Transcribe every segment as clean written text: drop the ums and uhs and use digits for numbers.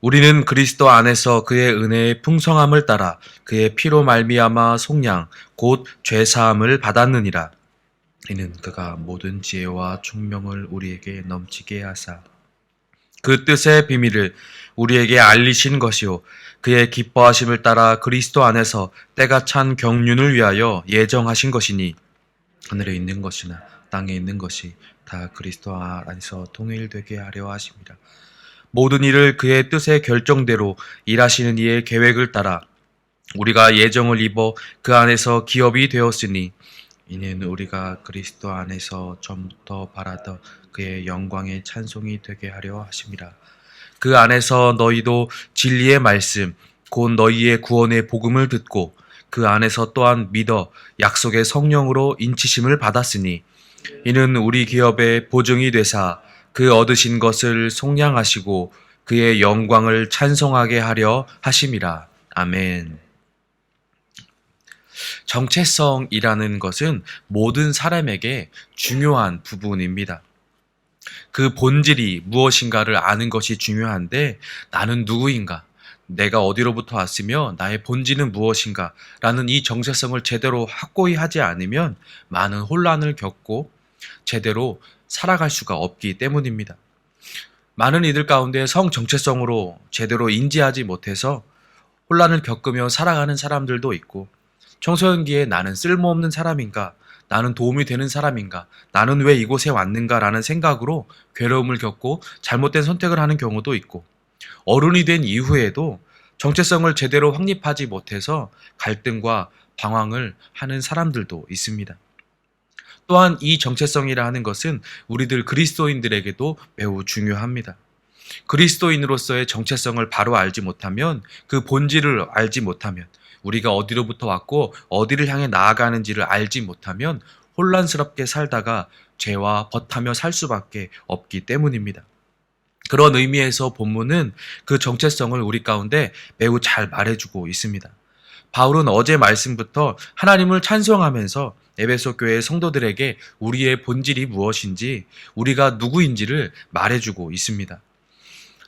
우리는 그리스도 안에서 그의 은혜의 풍성함을 따라 그의 피로 말미암아 속량 곧 죄사함을 받았느니라. 이는 그가 모든 지혜와 총명을 우리에게 넘치게 하사 그 뜻의 비밀을 우리에게 알리신 것이요 그의 기뻐하심을 따라 그리스도 안에서 때가 찬 경륜을 위하여 예정하신 것이니 하늘에 있는 것이나 땅에 있는 것이 다 그리스도 안에서 통일되게 하려 하심이라. 모든 일을 그의 뜻의 결정대로 일하시는 이의 계획을 따라 우리가 예정을 입어 그 안에서 기업이 되었으니 이는 우리가 그리스도 안에서 전부터 바라던 그의 영광의 찬송이 되게 하려 하심이라. 그 안에서 너희도 진리의 말씀 곧 너희의 구원의 복음을 듣고 그 안에서 또한 믿어 약속의 성령으로 인치심을 받았으니 이는 우리 기업의 보증이 되사 그 얻으신 것을 속량하시고 그의 영광을 찬송하게 하려 하심이라. 아멘. 정체성이라는 것은 모든 사람에게 중요한 부분입니다. 그 본질이 무엇인가를 아는 것이 중요한데 나는 누구인가? 내가 어디로부터 왔으며 나의 본질은 무엇인가? 라는 이 정체성을 제대로 확고히 하지 않으면 많은 혼란을 겪고 제대로 살아갈 수가 없기 때문입니다. 많은 이들 가운데 성 정체성으로 제대로 인지하지 못해서 혼란을 겪으며 살아가는 사람들도 있고 청소년기에 나는 쓸모없는 사람인가? 나는 도움이 되는 사람인가? 나는 왜 이곳에 왔는가? 라는 생각으로 괴로움을 겪고 잘못된 선택을 하는 경우도 있고 어른이 된 이후에도 정체성을 제대로 확립하지 못해서 갈등과 방황을 하는 사람들도 있습니다. 또한 이 정체성이라 하는 것은 우리들 그리스도인들에게도 매우 중요합니다. 그리스도인으로서의 정체성을 바로 알지 못하면 그 본질을 알지 못하면 우리가 어디로부터 왔고 어디를 향해 나아가는지를 알지 못하면 혼란스럽게 살다가 죄와 벗하며 살 수밖에 없기 때문입니다. 그런 의미에서 본문은 그 정체성을 우리 가운데 매우 잘 말해주고 있습니다. 바울은 어제 말씀부터 하나님을 찬송하면서 에베소 교회의 성도들에게 우리의 본질이 무엇인지 우리가 누구인지를 말해주고 있습니다.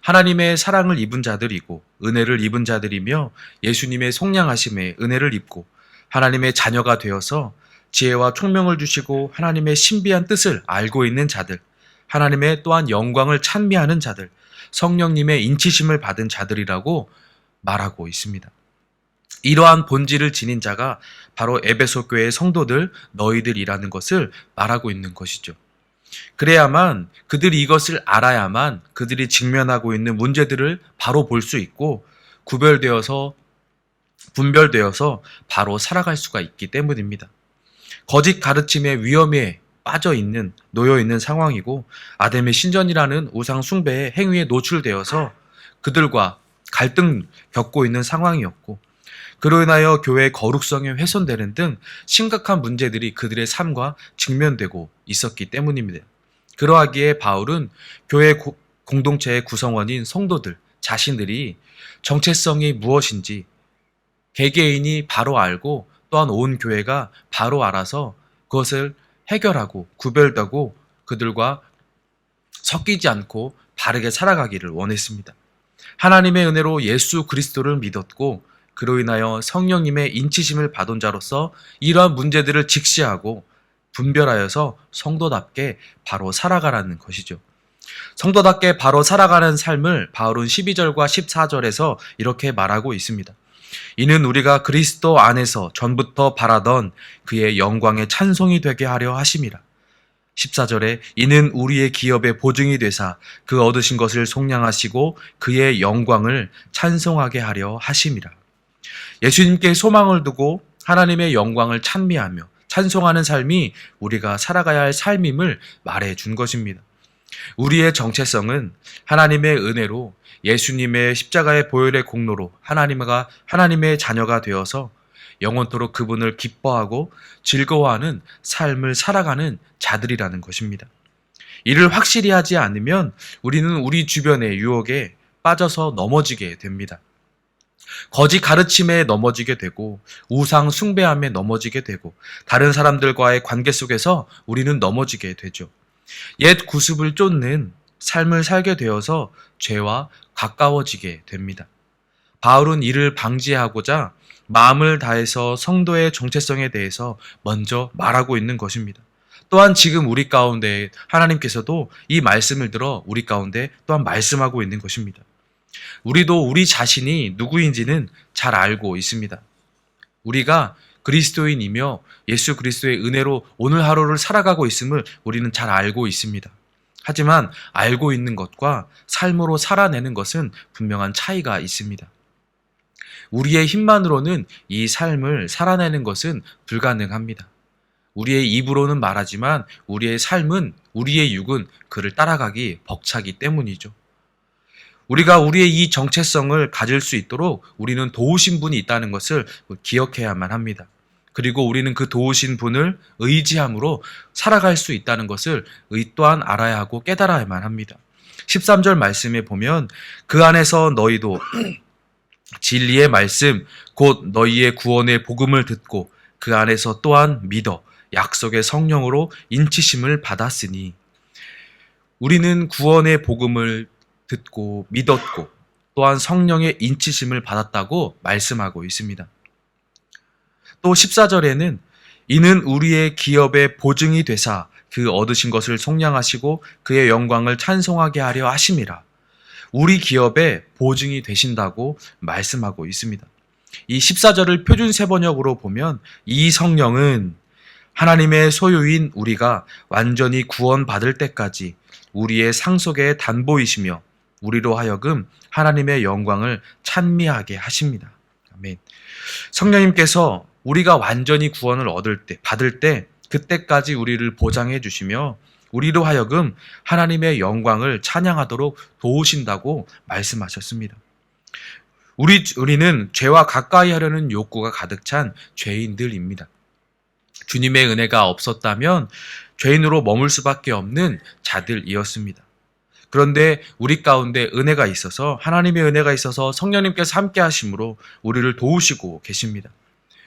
하나님의 사랑을 입은 자들이고 은혜를 입은 자들이며 예수님의 속량하심에 은혜를 입고 하나님의 자녀가 되어서 지혜와 총명을 주시고 하나님의 신비한 뜻을 알고 있는 자들, 하나님의 또한 영광을 찬미하는 자들, 성령님의 인치심을 받은 자들이라고 말하고 있습니다. 이러한 본질을 지닌 자가 바로 에베소 교회의 성도들, 너희들이라는 것을 말하고 있는 것이죠. 그래야만 그들이 이것을 알아야만 그들이 직면하고 있는 문제들을 바로 볼 수 있고 분별되어서 바로 살아갈 수가 있기 때문입니다. 거짓 가르침의 위험에 놓여 있는 상황이고 아담의 신전이라는 우상 숭배의 행위에 노출되어서 그들과 갈등 겪고 있는 상황이었고 그로 인하여 교회의 거룩성이 훼손되는 등 심각한 문제들이 그들의 삶과 직면되고 있었기 때문입니다. 그러하기에 바울은 교회 공동체의 구성원인 성도들 자신들이 정체성이 무엇인지 개개인이 바로 알고 또한 온 교회가 바로 알아서 그것을 해결하고 구별되고 그들과 섞이지 않고 바르게 살아가기를 원했습니다. 하나님의 은혜로 예수 그리스도를 믿었고 그로 인하여 성령님의 인치심을 받은 자로서 이러한 문제들을 직시하고 분별하여서 성도답게 바로 살아가라는 것이죠. 성도답게 바로 살아가는 삶을 바울은 12절과 14절에서 이렇게 말하고 있습니다. 이는 우리가 그리스도 안에서 전부터 바라던 그의 영광의 찬송이 되게 하려 하심이라. 14절에 이는 우리의 기업의 보증이 되사 그 얻으신 것을 속량하시고 그의 영광을 찬송하게 하려 하심이라. 예수님께 소망을 두고 하나님의 영광을 찬미하며 찬송하는 삶이 우리가 살아가야 할 삶임을 말해준 것입니다. 우리의 정체성은 하나님의 은혜로 예수님의 십자가의 보혈의 공로로 하나님의 자녀가 되어서 영원토록 그분을 기뻐하고 즐거워하는 삶을 살아가는 자들이라는 것입니다. 이를 확실히 하지 않으면 우리는 우리 주변의 유혹에 빠져서 넘어지게 됩니다. 거짓 가르침에 넘어지게 되고 우상 숭배함에 넘어지게 되고 다른 사람들과의 관계 속에서 우리는 넘어지게 되죠. 옛 구습을 쫓는 삶을 살게 되어서 죄와 가까워지게 됩니다. 바울은 이를 방지하고자 마음을 다해서 성도의 정체성에 대해서 먼저 말하고 있는 것입니다. 또한 지금 우리 가운데 하나님께서도 이 말씀을 들어 우리 가운데 또한 말씀하고 있는 것입니다. 우리도 우리 자신이 누구인지는 잘 알고 있습니다. 우리가 그리스도인이며 예수 그리스도의 은혜로 오늘 하루를 살아가고 있음을 우리는 잘 알고 있습니다. 하지만 알고 있는 것과 삶으로 살아내는 것은 분명한 차이가 있습니다. 우리의 힘만으로는 이 삶을 살아내는 것은 불가능합니다. 우리의 입으로는 말하지만 우리의 삶은, 우리의 육은 그를 따라가기 벅차기 때문이죠. 우리가 우리의 이 정체성을 가질 수 있도록 우리는 도우신 분이 있다는 것을 기억해야만 합니다. 그리고 우리는 그 도우신 분을 의지함으로 살아갈 수 있다는 것을 또한 알아야 하고 깨달아야만 합니다. 13절 말씀에 보면 그 안에서 너희도 진리의 말씀 곧 너희의 구원의 복음을 듣고 그 안에서 또한 믿어 약속의 성령으로 인치심을 받았으니, 우리는 구원의 복음을 듣고 믿었고 또한 성령의 인치심을 받았다고 말씀하고 있습니다. 또 14절에는 이는 우리의 기업의 보증이 되사 그 얻으신 것을 속량하시고 그의 영광을 찬송하게 하려 하심이라. 우리 기업의 보증이 되신다고 말씀하고 있습니다. 이 14절을 표준 세번역으로 보면 이 성령은 하나님의 소유인 우리가 완전히 구원받을 때까지 우리의 상속의 단보이시며 우리로 하여금 하나님의 영광을 찬미하게 하십니다. 아멘. 성령님께서 우리가 완전히 구원을 받을 때 그때까지 우리를 보장해 주시며 우리로 하여금 하나님의 영광을 찬양하도록 도우신다고 말씀하셨습니다. 우리는 죄와 가까이 하려는 욕구가 가득 찬 죄인들입니다. 주님의 은혜가 없었다면 죄인으로 머물 수밖에 없는 자들이었습니다. 그런데 우리 가운데 은혜가 있어서, 하나님의 은혜가 있어서 성령님께서 함께 하심으로 우리를 도우시고 계십니다.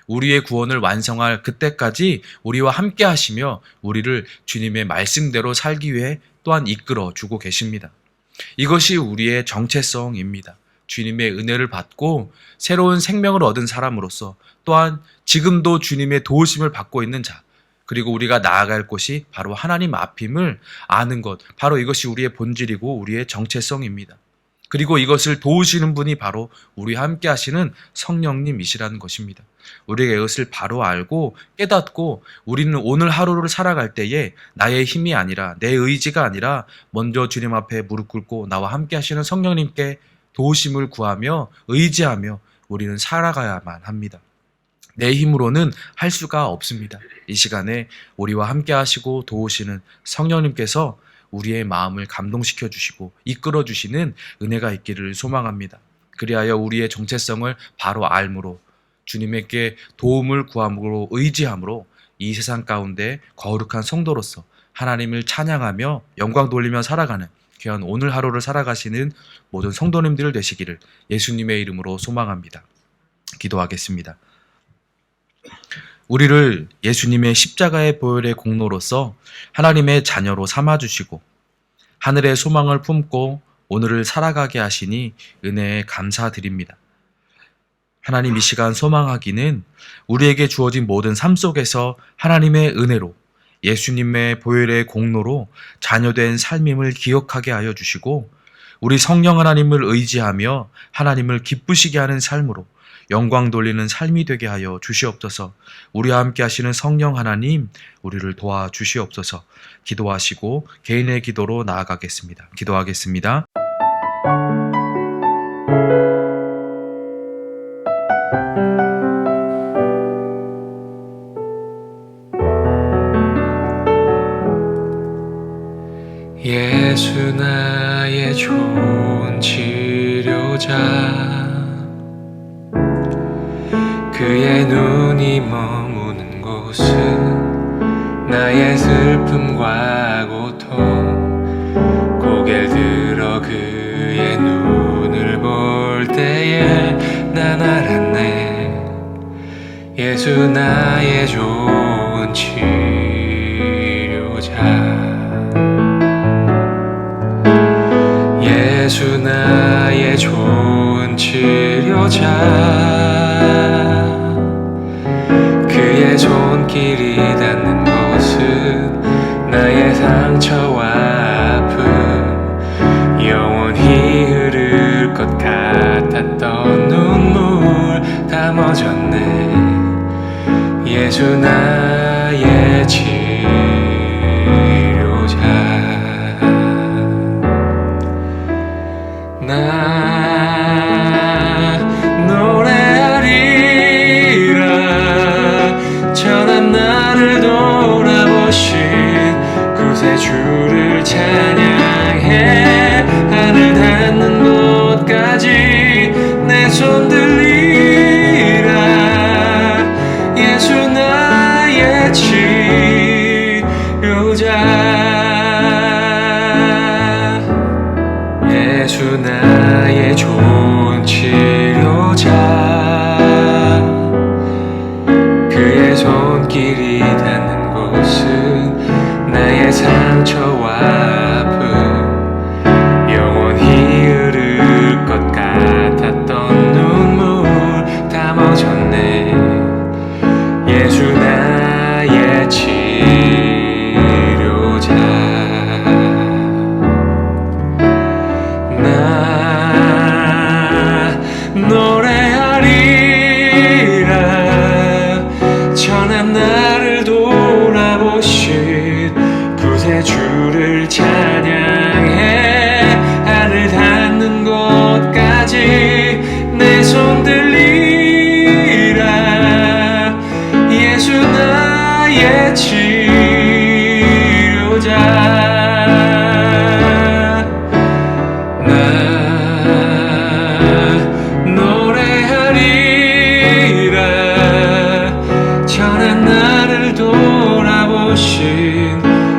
우리의 구원을 완성할 그때까지 우리와 함께 하시며 우리를 주님의 말씀대로 살기 위해 또한 이끌어 주고 계십니다. 이것이 우리의 정체성입니다. 주님의 은혜를 받고 새로운 생명을 얻은 사람으로서, 또한 지금도 주님의 도우심을 받고 있는 자, 그리고 우리가 나아갈 곳이 바로 하나님 앞임을 아는 것, 바로 이것이 우리의 본질이고 우리의 정체성입니다. 그리고 이것을 도우시는 분이 바로 우리와 함께 하시는 성령님이시라는 것입니다. 우리가 이것을 바로 알고 깨닫고 우리는 오늘 하루를 살아갈 때에 나의 힘이 아니라, 내 의지가 아니라 먼저 주님 앞에 무릎 꿇고 나와 함께 하시는 성령님께 도우심을 구하며 의지하며 우리는 살아가야만 합니다. 내 힘으로는 할 수가 없습니다. 이 시간에 우리와 함께 하시고 도우시는 성령님께서 우리의 마음을 감동시켜 주시고 이끌어 주시는 은혜가 있기를 소망합니다. 그리하여 우리의 정체성을 바로 알므로, 주님에게 도움을 구함으로, 의지함으로 이 세상 가운데 거룩한 성도로서 하나님을 찬양하며 영광 돌리며 살아가는 귀한 오늘 하루를 살아가시는 모든 성도님들 되시기를 예수님의 이름으로 소망합니다. 기도하겠습니다. 우리를 예수님의 십자가의 보혈의 공로로서 하나님의 자녀로 삼아주시고 하늘의 소망을 품고 오늘을 살아가게 하시니 은혜에 감사드립니다. 하나님, 이 시간 소망하기는 우리에게 주어진 모든 삶 속에서 하나님의 은혜로, 예수님의 보혈의 공로로 자녀된 삶임을 기억하게 하여 주시고 우리 성령 하나님을 의지하며 하나님을 기쁘시게 하는 삶으로 영광 돌리는 삶이 되게 하여 주시옵소서. 우리와 함께 하시는 성령 하나님, 우리를 도와주시옵소서. 기도하시고 개인의 기도로 나아가겠습니다. 기도하겠습니다. 예수 나의 좋은 치료자, 그의 눈이 머무는 곳은 나의 슬픔과 고통, 고개를 들어 그의 눈을 볼 때에 난 알았네. 예수 나의 좋은 치료자, 예수 나의 나의 좋은 치료자, 그의 손길이 닿는 곳은 나의 상처와 아픔, 영원히 흐를 것 같았던 눈물 다 멎었네. 예수 나의 치료자. 나 노래하리라. 전한 나를 돌아보신 구세주를 찬양해. 하늘 닿는 곳까지 내 손 들리라. 예수 나의 치료자. 예수 나의 좋은 치료자, 그의 손길이 닿는 곳은 나의 상처와 아픔, 영원히 흐를 것 같았던 눈물 다 멎었네. 예수 나의 치료자. 나 노래하리라. 전한 나를 돌아보신 구세주를 찬양해. 하늘 닿는 곳까지 내 손 들리라. 예수 나의 치료자. 전한 나를 돌아보신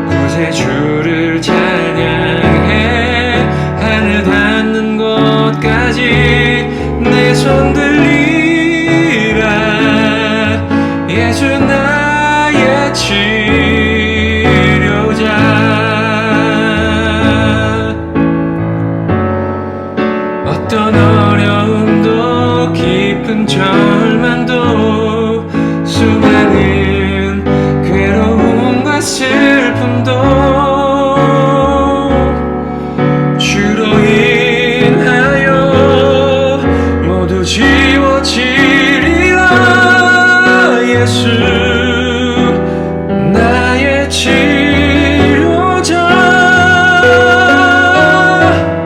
구세주를 찬양해. 하늘 닿는 곳까지 내 손 들리라. 예수 나의 치료자. 어떤 어려움도 깊은 절망도 수많은 괴로움과 슬픔도 주로 인하여 모두 지워지리라. 예수 나의 치료자.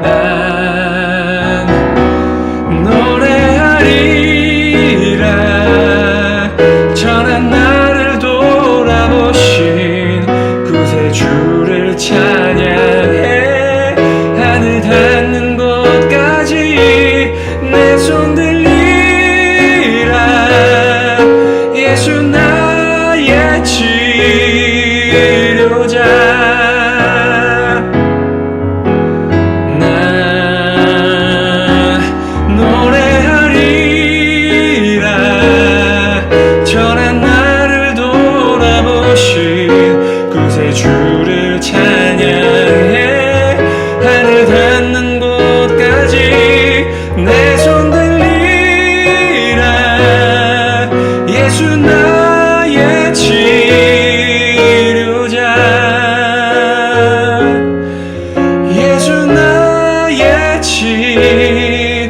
난 노래하리라. 전한 나를 돌아보신 구세주를 찬양해. 하늘 닿는 곳까지 내 손 들리라. 예수 나의 치료자. 나 노래하리라. 전한 나를 돌아보신 구세주를 찬양해. 하늘 닿는 곳까지 내 손 들리라. 예수 나의 치료자. 예수 나의 치료자.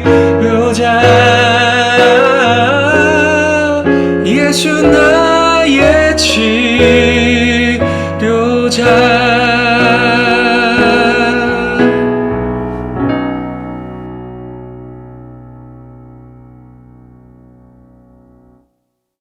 예수 나의